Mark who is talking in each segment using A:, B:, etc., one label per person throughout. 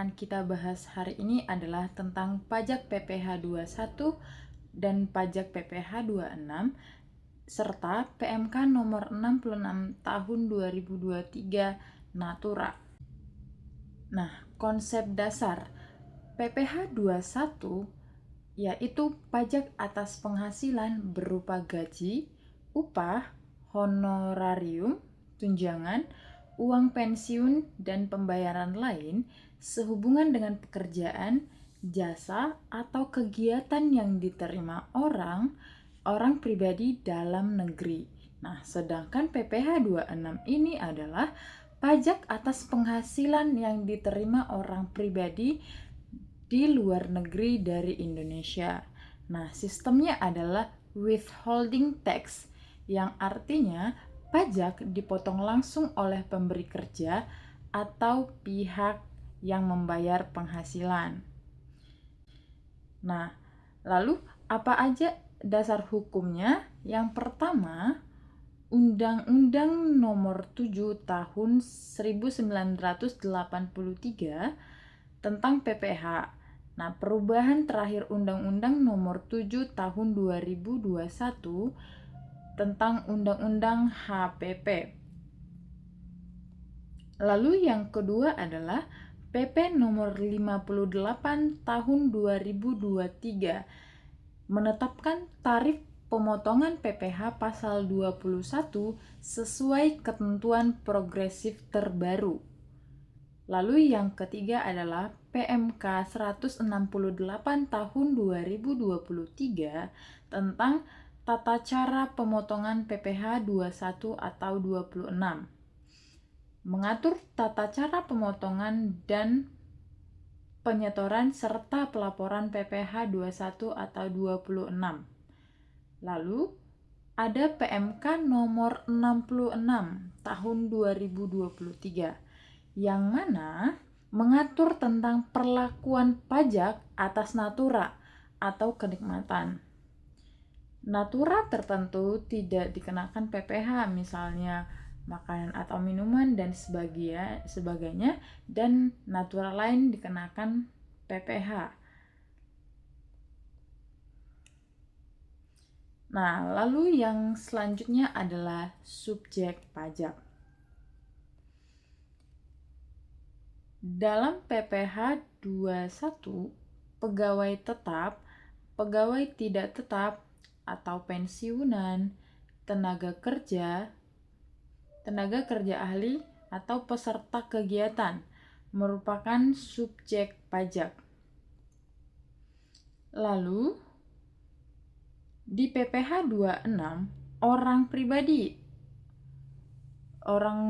A: akan kita bahas hari ini adalah tentang pajak PPh 21 dan pajak PPh 26 serta PMK nomor 66 tahun 2023 Natura. Nah, konsep dasar PPh 21 yaitu pajak atas penghasilan berupa gaji, upah, honorarium, tunjangan, uang pensiun, dan pembayaran lain sehubungan dengan pekerjaan, jasa, atau kegiatan yang diterima orang pribadi dalam negeri. Nah, sedangkan PPh 26 ini adalah pajak atas penghasilan yang diterima orang pribadi di luar negeri dari Indonesia. Nah, sistemnya adalah withholding tax, yang artinya pajak dipotong langsung oleh pemberi kerja atau pihak yang membayar penghasilan. Nah, lalu apa aja dasar hukumnya? Yang pertama, Undang-Undang Nomor 7 Tahun 1983 tentang PPh. Nah, perubahan terakhir Undang-Undang Nomor 7 Tahun 2021 tentang Undang-Undang HPP. Lalu yang kedua adalah PP Nomor 58 Tahun 2023 menetapkan tarif pemotongan PPh pasal 21 sesuai ketentuan progresif terbaru. Lalu yang ketiga adalah PMK 168 tahun 2023 tentang tata cara pemotongan PPh 21 atau 26. Mengatur tata cara pemotongan dan penyetoran serta pelaporan PPh 21 atau 26. Lalu ada PMK nomor 66 tahun 2023 yang mana mengatur tentang perlakuan pajak atas natura atau kenikmatan. Natura tertentu tidak dikenakan PPh, misalnya makanan atau minuman dan sebagainya, dan natura lain dikenakan PPh. Nah, lalu yang selanjutnya adalah subjek pajak. Dalam PPh 21, pegawai tetap, pegawai tidak tetap, atau pensiunan, tenaga kerja ahli, atau peserta kegiatan merupakan subjek pajak. Lalu, di PPh 26, orang pribadi, orang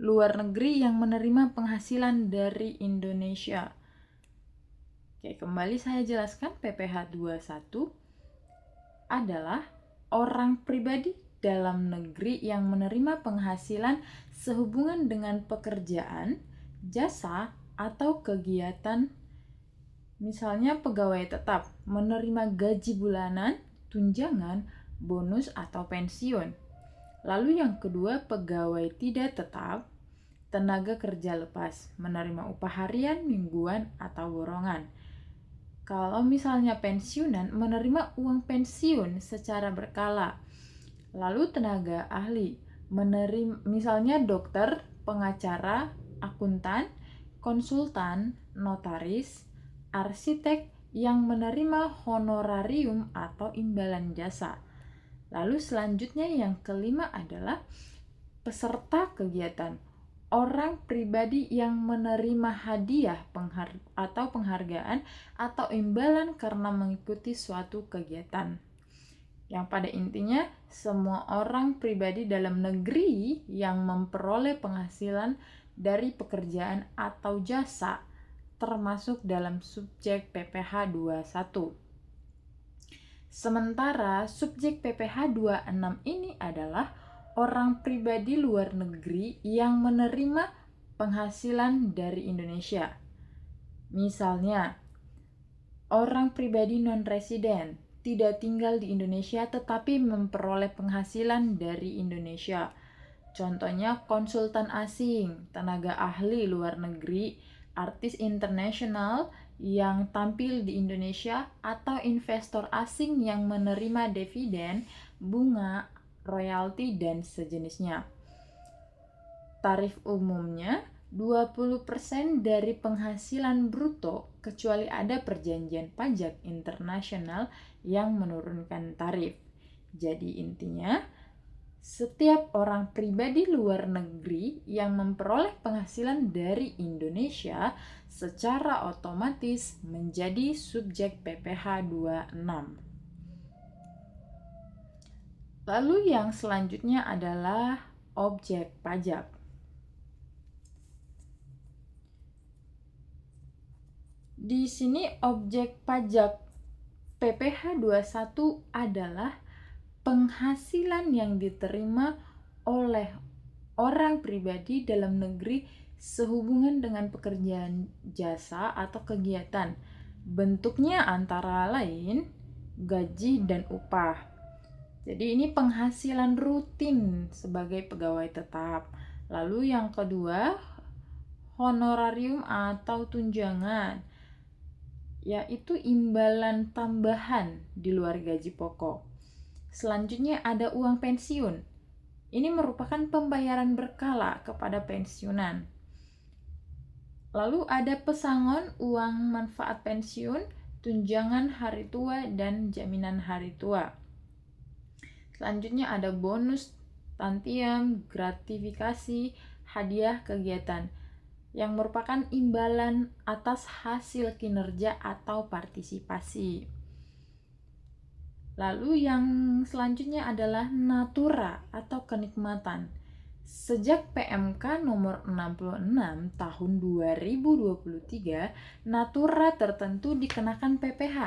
A: luar negeri yang menerima penghasilan dari Indonesia. Oke, kembali saya jelaskan, PPh 21 adalah orang pribadi dalam negeri yang menerima penghasilan sehubungan dengan pekerjaan, jasa, atau kegiatan. Misalnya pegawai tetap menerima gaji bulanan, tunjangan, bonus, atau pensiun. Lalu yang kedua, pegawai tidak tetap, tenaga kerja lepas, menerima upah harian, mingguan, atau borongan. Kalau misalnya pensiunan, menerima uang pensiun secara berkala. Lalu tenaga ahli, menerima misalnya dokter, pengacara, akuntan, konsultan, notaris, arsitek yang menerima honorarium atau imbalan jasa. Lalu selanjutnya yang kelima adalah peserta kegiatan, orang pribadi yang menerima hadiah atau penghargaan atau imbalan karena mengikuti suatu kegiatan. Yang pada intinya, semua orang pribadi dalam negeri yang memperoleh penghasilan dari pekerjaan atau jasa termasuk dalam subjek PPh 21. Sementara subjek PPh 26 ini adalah orang pribadi luar negeri yang menerima penghasilan dari Indonesia. Misalnya, orang pribadi non-residen tidak tinggal di Indonesia tetapi memperoleh penghasilan dari Indonesia. Contohnya konsultan asing, tenaga ahli luar negeri, artis internasional yang tampil di Indonesia, atau investor asing yang menerima dividen, bunga, royalti, dan sejenisnya. Tarif umumnya 20% dari penghasilan bruto kecuali ada perjanjian pajak internasional yang menurunkan tarif. Jadi intinya, setiap orang pribadi luar negeri yang memperoleh penghasilan dari Indonesia secara otomatis menjadi subjek PPh 26. Lalu yang selanjutnya adalah objek pajak. Di sini objek pajak PPh 21 adalah penghasilan yang diterima oleh orang pribadi dalam negeri sehubungan dengan pekerjaan jasa atau kegiatan. Bentuknya antara lain gaji dan upah. Jadi ini penghasilan rutin sebagai pegawai tetap. Lalu yang kedua, honorarium atau tunjangan, yaitu imbalan tambahan di luar gaji pokok. Selanjutnya ada uang pensiun. Ini merupakan pembayaran berkala kepada pensiunan. Lalu ada pesangon, uang manfaat pensiun, tunjangan hari tua, dan jaminan hari tua. Selanjutnya ada bonus, tantiam, gratifikasi, hadiah kegiatan, yang merupakan imbalan atas hasil kinerja atau partisipasi. Lalu yang selanjutnya adalah natura atau kenikmatan. Sejak PMK nomor 66 tahun 2023, natura tertentu dikenakan PPh.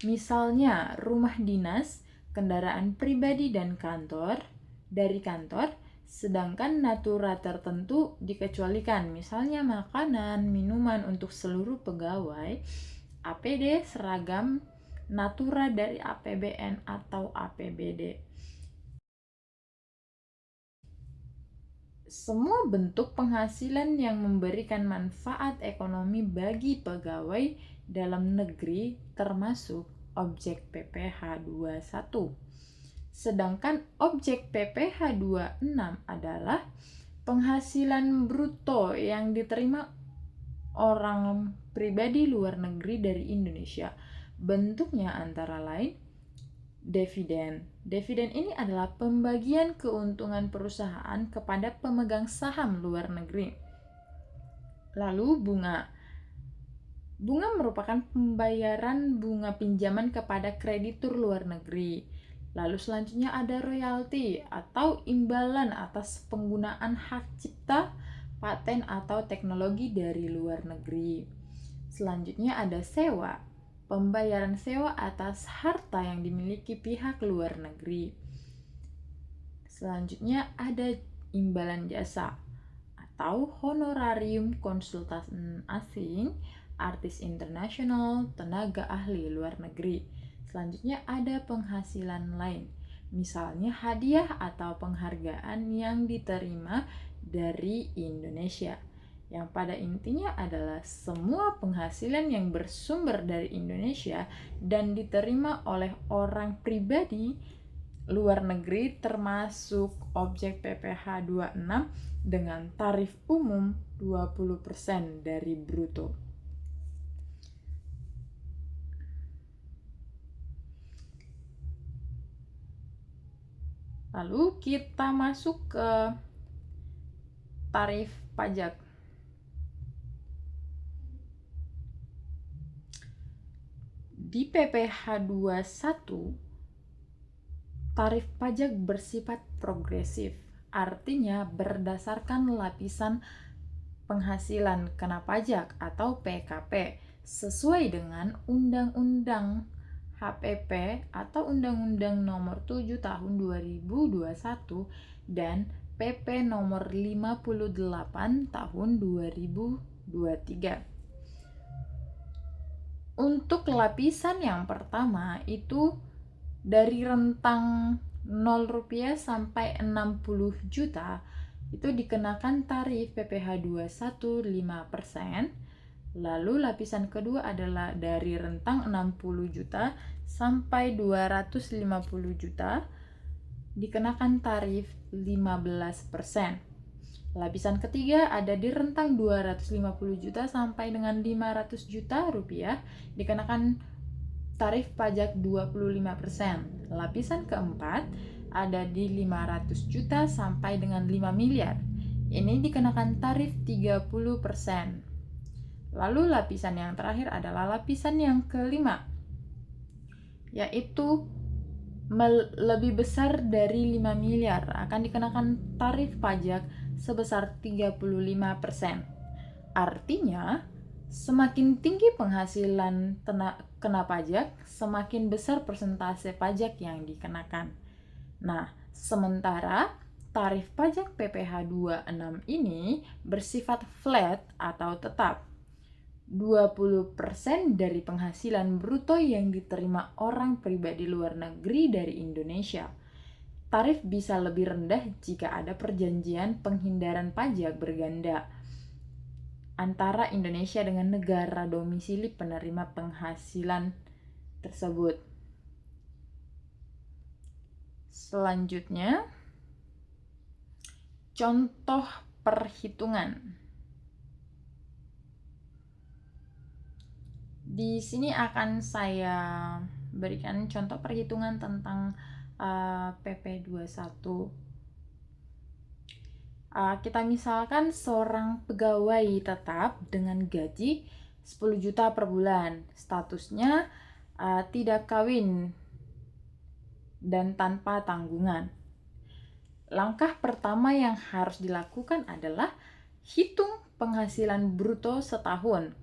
A: Misalnya rumah dinas, kendaraan pribadi dan kantor, dari kantor, sedangkan natura tertentu dikecualikan, misalnya makanan, minuman untuk seluruh pegawai, APD, seragam, natura dari APBN atau APBD. Semua bentuk penghasilan yang memberikan manfaat ekonomi bagi pegawai dalam negeri termasuk objek PPh 21. Sedangkan objek PPh 26 adalah penghasilan bruto yang diterima orang pribadi luar negeri dari Indonesia. Bentuknya antara lain dividen. Dividen ini adalah pembagian keuntungan perusahaan kepada pemegang saham luar negeri. Lalu bunga. Bunga merupakan pembayaran bunga pinjaman kepada kreditur luar negeri. Lalu selanjutnya ada royalti atau imbalan atas penggunaan hak cipta, paten atau teknologi dari luar negeri. Selanjutnya ada sewa, pembayaran sewa atas harta yang dimiliki pihak luar negeri. Selanjutnya ada imbalan jasa atau honorarium konsultan asing, artis internasional, tenaga ahli luar negeri. Selanjutnya ada penghasilan lain, misalnya hadiah atau penghargaan yang diterima dari Indonesia. Yang pada intinya adalah semua penghasilan yang bersumber dari Indonesia dan diterima oleh orang pribadi luar negeri termasuk objek PPh 26 dengan tarif umum 20% dari bruto. Lalu kita masuk ke tarif pajak. Di PPh 21, tarif pajak bersifat progresif, artinya berdasarkan lapisan penghasilan kena pajak atau PKP sesuai dengan Undang-Undang HPP atau Undang-Undang Nomor 7 Tahun 2021 dan PP Nomor 58 Tahun 2023. Untuk lapisan yang pertama itu dari rentang 0 rupiah sampai 60 juta itu dikenakan tarif PPh 21 5%. Lalu lapisan kedua adalah dari rentang 60 juta sampai 250 juta dikenakan tarif 15%. Lapisan ketiga ada di rentang 250 juta sampai dengan 500 juta rupiah dikenakan tarif pajak 25%. Lapisan keempat ada di 500 juta sampai dengan 5 miliar. Ini dikenakan tarif 30%. Lalu lapisan yang terakhir adalah lapisan yang kelima, yaitu lebih besar dari 5 miliar akan dikenakan tarif pajak sebesar 35%. Artinya, semakin tinggi penghasilan kena pajak, semakin besar persentase pajak yang dikenakan. Nah, sementara tarif pajak PPh 26 ini bersifat flat atau tetap. 20% dari penghasilan bruto yang diterima orang pribadi luar negeri dari Indonesia. Tarif bisa lebih rendah jika ada perjanjian penghindaran pajak berganda antara Indonesia dengan negara domisili penerima penghasilan tersebut. Selanjutnya, contoh perhitungan. Di sini akan saya berikan contoh perhitungan tentang PP 21. Kita misalkan seorang pegawai tetap dengan gaji 10 juta per bulan. Statusnya tidak kawin dan tanpa tanggungan. Langkah pertama yang harus dilakukan adalah hitung penghasilan bruto setahun.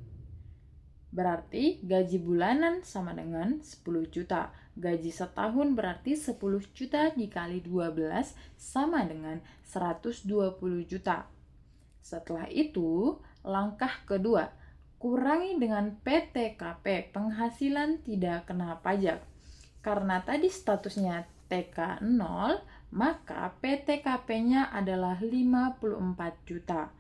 A: Berarti gaji bulanan sama dengan 10 juta. Gaji setahun berarti 10 juta dikali 12 sama dengan 120 juta. Setelah itu, langkah kedua, kurangi dengan PTKP, penghasilan tidak kena pajak. Karena tadi statusnya TK 0, maka PTKP-nya adalah 54 juta.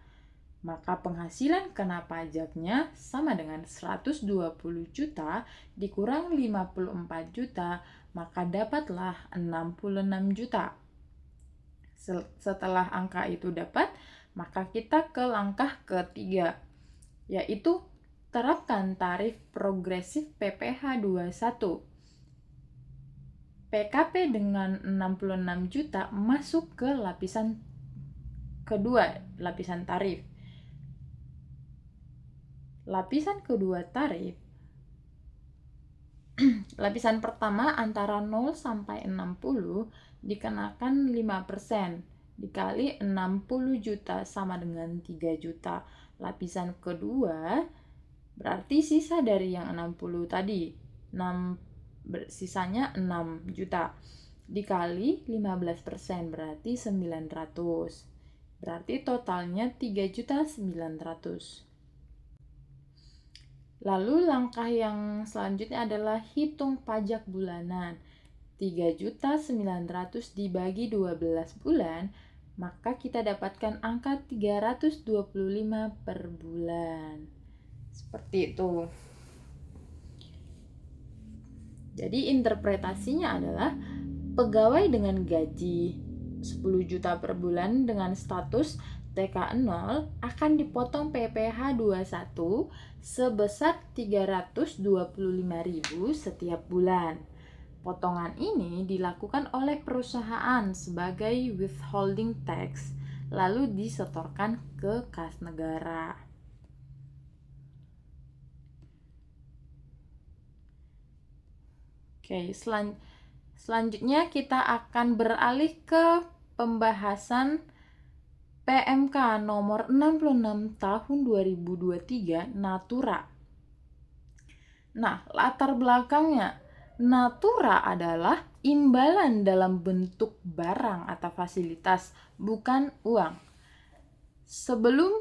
A: Maka penghasilan kena pajaknya sama dengan 120 juta dikurang 54 juta, maka dapatlah 66 juta. Setelah angka itu dapat, maka kita ke langkah ketiga, yaitu terapkan tarif progresif PPh 21. PKP dengan 66 juta masuk ke lapisan kedua, lapisan tarif. Lapisan kedua tarif, lapisan pertama antara 0 sampai 60 dikenakan 5%, dikali 60 juta sama dengan 3 juta. Lapisan kedua berarti sisa dari yang 60 tadi, sisanya 6 juta, dikali 15% berarti 900. Berarti totalnya 3.900.000. Lalu langkah yang selanjutnya adalah hitung pajak bulanan. 3.900.000 dibagi 12 bulan, maka kita dapatkan angka 325 per bulan. Seperti itu. Jadi interpretasinya adalah pegawai dengan gaji 10 juta per bulan dengan status TK 0 akan dipotong PPh 21 sebesar 325.000 setiap bulan. Potongan ini dilakukan oleh perusahaan sebagai withholding tax, lalu disetorkan ke kas negara. Oke, selanjutnya kita akan beralih ke pembahasan PMK nomor 66 tahun 2023 Natura. Nah, latar belakangnya, Natura adalah imbalan dalam bentuk barang atau fasilitas, bukan uang. Sebelum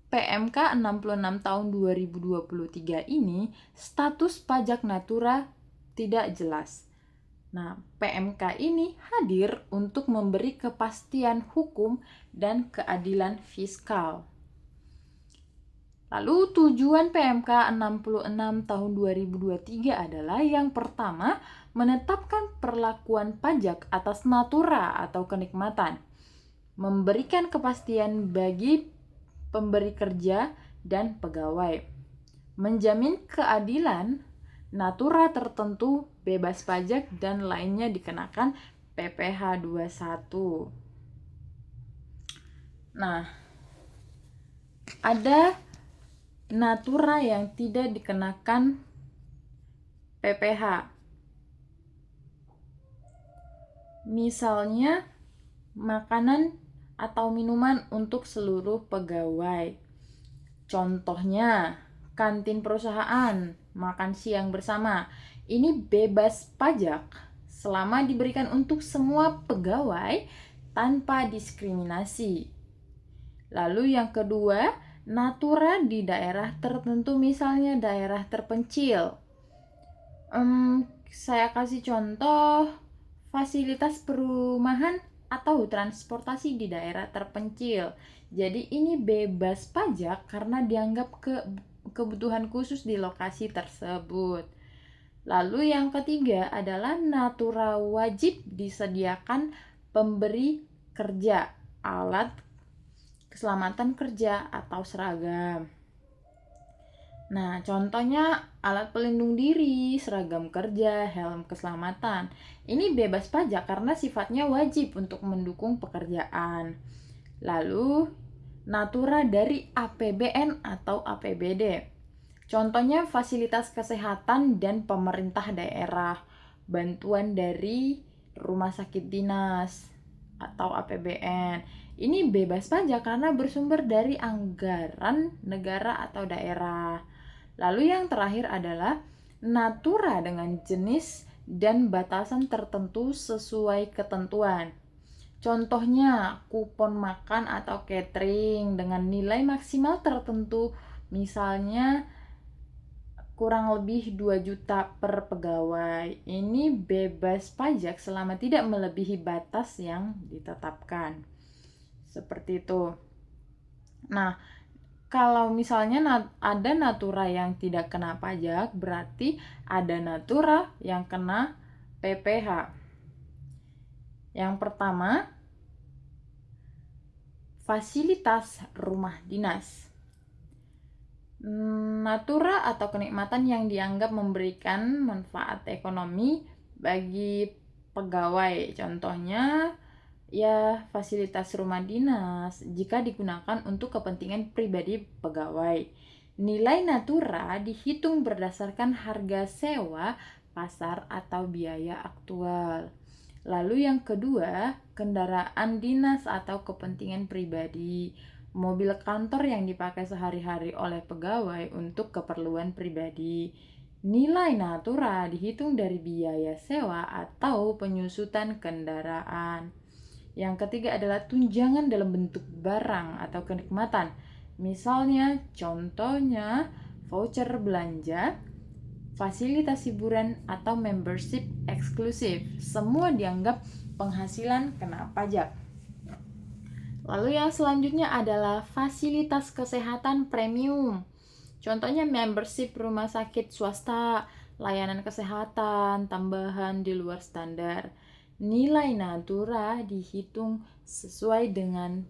A: PMK 66 tahun 2023 ini, status pajak Natura tidak jelas. Nah, PMK ini hadir untuk memberi kepastian hukum dan keadilan fiskal. Lalu tujuan PMK 66 tahun 2023 adalah yang pertama, menetapkan perlakuan pajak atas natura atau kenikmatan, memberikan kepastian bagi pemberi kerja dan pegawai, menjamin keadilan, natura tertentu bebas pajak dan lainnya dikenakan PPh 21. Nah, ada natura yang tidak dikenakan PPh. Misalnya, makanan atau minuman untuk seluruh pegawai. Contohnya, kantin perusahaan, makan siang bersama. Ini bebas pajak selama diberikan untuk semua pegawai tanpa diskriminasi. Lalu yang kedua, natura di daerah tertentu, misalnya daerah terpencil. Saya kasih contoh fasilitas perumahan atau transportasi di daerah terpencil. Jadi ini bebas pajak karena dianggap kebutuhan khusus di lokasi tersebut. Lalu yang ketiga adalah natura wajib disediakan pemberi kerja, alat keselamatan kerja atau seragam. Nah, contohnya alat pelindung diri, seragam kerja, helm keselamatan. Ini bebas pajak karena sifatnya wajib untuk mendukung pekerjaan. Lalu, natura dari APBN atau APBD. Contohnya fasilitas kesehatan dan pemerintah daerah, bantuan dari rumah sakit dinas atau APBN. Ini bebas pajak karena bersumber dari anggaran negara atau daerah. Lalu yang terakhir adalah natura dengan jenis dan batasan tertentu sesuai ketentuan. Contohnya kupon makan atau catering dengan nilai maksimal tertentu, misalnya kurang lebih 2 juta per pegawai. Ini bebas pajak selama tidak melebihi batas yang ditetapkan. Seperti itu. Nah, kalau misalnya ada natura yang tidak kena pajak, berarti ada natura yang kena PPh. Yang pertama, fasilitas rumah dinas. Natura atau kenikmatan yang dianggap memberikan manfaat ekonomi bagi pegawai. Contohnya, ya fasilitas rumah dinas jika digunakan untuk kepentingan pribadi pegawai. Nilai natura dihitung berdasarkan harga sewa, pasar atau biaya aktual. Lalu yang kedua, kendaraan dinas atau kepentingan pribadi. Mobil kantor yang dipakai sehari-hari oleh pegawai untuk keperluan pribadi. Nilai natura dihitung dari biaya sewa atau penyusutan kendaraan. Yang ketiga adalah tunjangan dalam bentuk barang atau kenikmatan. Misalnya, contohnya voucher belanja, fasilitas hiburan, atau membership eksklusif. Semua dianggap penghasilan kena pajak. Lalu yang selanjutnya adalah fasilitas kesehatan premium. Contohnya membership rumah sakit swasta, layanan kesehatan tambahan di luar standar. Nilai natura dihitung sesuai dengan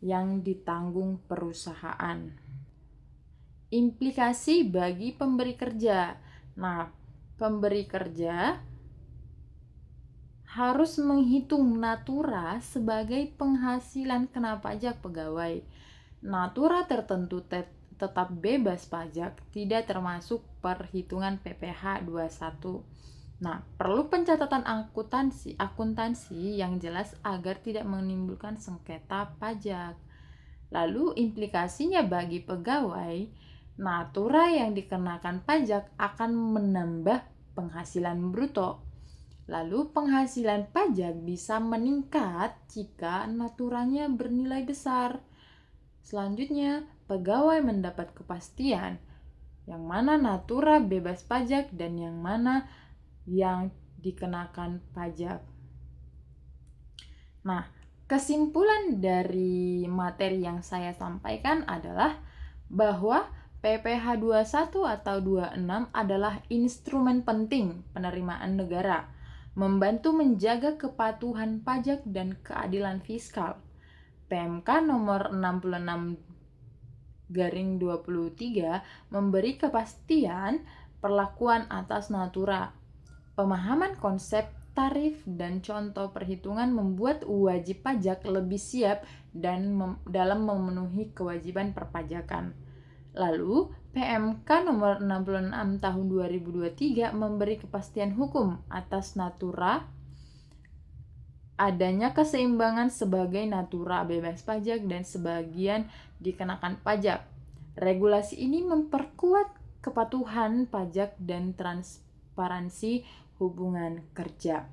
A: yang ditanggung perusahaan. Implikasi bagi pemberi kerja. Nah, pemberi kerja harus menghitung natura sebagai penghasilan kena pajak pegawai. Natura tertentu tetap bebas pajak, tidak termasuk perhitungan PPh 21. Nah, perlu pencatatan akuntansi yang jelas agar tidak menimbulkan sengketa pajak. Lalu implikasinya bagi pegawai, natura yang dikenakan pajak akan menambah penghasilan bruto. Lalu penghasilan pajak bisa meningkat jika naturanya bernilai besar. Selanjutnya, pegawai mendapat kepastian yang mana natura bebas pajak dan yang mana yang dikenakan pajak. Nah, kesimpulan dari materi yang saya sampaikan adalah bahwa PPh 21 atau 26 adalah instrumen penting penerimaan negara, membantu menjaga kepatuhan pajak dan keadilan fiskal. PMK nomor 66/23 memberi kepastian perlakuan atas natura. Pemahaman konsep tarif dan contoh perhitungan membuat wajib pajak lebih siap dalam memenuhi kewajiban perpajakan. Lalu, PMK nomor 66 tahun 2023 memberi kepastian hukum atas natura, adanya keseimbangan sebagai natura bebas pajak dan sebagian dikenakan pajak. Regulasi ini memperkuat kepatuhan pajak dan transparansi hubungan kerja.